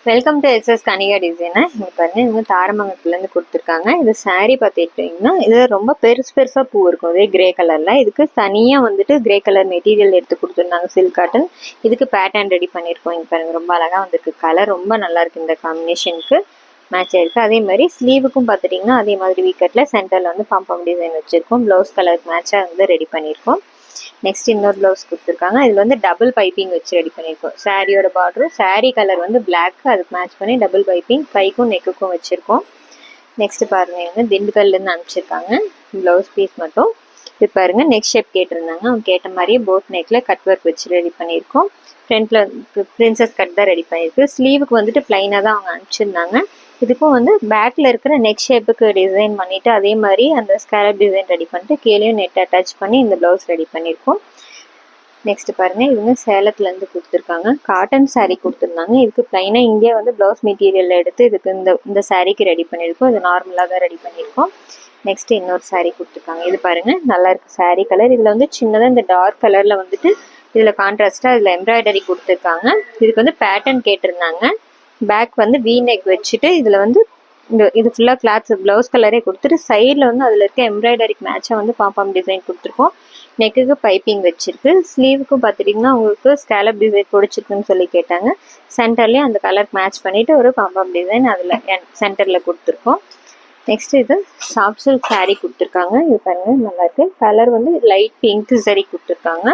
Welcome to SS Kanika designer. இங்கே பாருங்க, இவங்க தாரமங்கலத்துலேருந்து கொடுத்துருக்காங்க. இது சாரீ பார்த்துக்கிட்டிங்கன்னா இது ரொம்ப பெருசாக பூ இருக்கும். இதே கிரே கலரில். இதுக்கு தனியாக வந்துட்டு கிரே கலர் மெட்டீரியல் எடுத்து கொடுத்துருந்தாங்க, சில்க் காட்டன். இதுக்கு பேட்டர்ன் ரெடி பண்ணியிருக்கோம். இங்கே பாருங்க, ரொம்ப அழகாக வந்திருக்கு. கலர் ரொம்ப நல்லாயிருக்கு. இந்த காம்பினேஷனுக்கு மேட்ச் ஆயிருக்கு. அதே மாதிரி ஸ்லீவுக்கும் பார்த்துட்டிங்கன்னா அதே மாதிரி வீக்கட்டில் சென்டரில் வந்து பாம்பம் டிசைன் வச்சுருக்கோம். ப்ளவுஸ் கலருக்கு மேட்சாக வந்து ரெடி பண்ணியிருக்கோம். நெக்ஸ்ட் இன்னொரு ப்ளவுஸ் கொடுத்துருக்காங்க. இதில் வந்து டபுள் பைப்பிங் வச்சு ரெடி பண்ணியிருக்கோம். சாரியோட பார்டரும் சாரீ கலர் வந்து பிளாக், அதுக்கு மேட்ச் பண்ணி டபுள் பைப்பிங் கைக்கும் நெக்குக்கும் வச்சுருக்கோம். நெக்ஸ்ட் பாருங்க, இவங்க திண்டுக்கல்லேருந்து அனுப்பிச்சிருக்காங்க ப்ளவுஸ் பீஸ் மட்டும். இது பாருங்க, நெக் ஷேப் கேட்டிருந்தாங்க. அவங்க கேட்ட மாதிரியே போட் நெக்கில் கட் ஒர்க் வச்சு ரெடி பண்ணியிருக்கோம். ஃப்ரண்ட்டில் பிரின்சஸ் கட் தான் ரெடி பண்ணியிருக்கு. ஸ்லீவுக்கு வந்துட்டு ப்ளைனாக தான் அவங்க அனுப்பிச்சிருந்தாங்க. இதுக்கும் வந்து பேக்கில் இருக்கிற நெக் ஷேப்புக்கு டிசைன் பண்ணிவிட்டு அதே மாதிரி அந்த ஸ்கேலப் டிசைன் ரெடி பண்ணிட்டு கீழேயும் நெட் அட்டாச் பண்ணி இந்த ப்ளவுஸ் ரெடி பண்ணியிருக்கோம். நெக்ஸ்ட் பாருங்கள், இவங்க சேலத்துலேருந்து கொடுத்துருக்காங்க. காட்டன் சாரீ கொடுத்துருந்தாங்க. இதுக்கு ப்ளைனாக இங்கே வந்து ப்ளவுஸ் மெட்டீரியல் எடுத்து இதுக்கு இந்த சாரீக்கு ரெடி பண்ணியிருக்கோம். இது நார்மலாக தான் ரெடி பண்ணியிருக்கோம். நெக்ஸ்ட் இன்னொரு சாரீ கொடுத்துருக்காங்க. இது பாருங்கள், நல்லாயிருக்கு சாரீ கலர். இதில் வந்து சின்னதாக இந்த டார்க் கலரில் வந்துட்டு இதில் கான்ட்ராஸ்ட்டாக இதில் எம்ப்ராய்டரி கொடுத்துருக்காங்க. இதுக்கு வந்து பேட்டர்ன் கேட்டிருந்தாங்க. பேக் வந்து வி நெக் வச்சுட்டு இதில் வந்து இது ஃபுல்லாக கிளாத்ஸ் ப்ளவுஸ் கலரே கொடுத்துட்டு சைடில் வந்து அதில் இருக்க எம்ப்ராய்டரிக்கு மேட்சாக வந்து பாம்பாம் டிசைன் கொடுத்துருக்கோம். நெக்குக்கு பைப்பிங் வச்சுருக்கு. ஸ்லீவுக்கும் பார்த்துட்டிங்கன்னா அவங்களுக்கு ஸ்கேலப் டிசைன் பிடிச்சிருக்குன்னு சொல்லி கேட்டாங்க. சென்டர்லேயும் அந்த கலர் மேட்ச் பண்ணிவிட்டு ஒரு பாம்பாம் டிசைன் அதில் சென்டரில் கொடுத்துருக்கோம். நெக்ஸ்ட் இது சாஃப்ட் சில்க் சாரீ கொடுத்துருக்காங்க. இது பாருங்க, நல்லாயிருக்கு. கலர் வந்து லைட் பிங்க் சரி கொடுத்துருக்காங்க.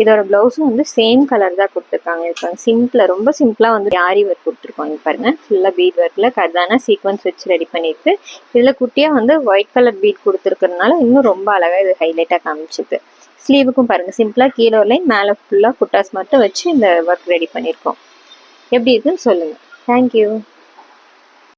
இதோட ப்ளவுஸும் வந்து சேம் கலர் தான் கொடுத்துருக்காங்க. இப்போ சிம்பிளாக ரொம்ப சிம்பிளாக வந்து ஆரி ஒர்க் கொடுத்துருக்கோம். இது பாருங்க, ஃபுல்லாக பீட் ஒர்க்கில் கர்தானா சீக்வன்ஸ் வச்சு ரெடி பண்ணியிருக்கு. இதில் குட்டியாக வந்து ஒயிட் கலர் பீட் கொடுத்துருக்கறதுனால இன்னும் ரொம்ப அழகாக இது ஹைலைட்டாக காமிச்சிது. ஸ்லீவுக்கும் பாருங்கள், சிம்பிளாக கீழே லைன் மேலே ஃபுல்லாக குட்டாஸ் மட்டும் வச்சு இந்த ஒர்க் ரெடி பண்ணியிருக்கோம். எப்படி இருக்குன்னு சொல்லுங்கள். தேங்க்யூ.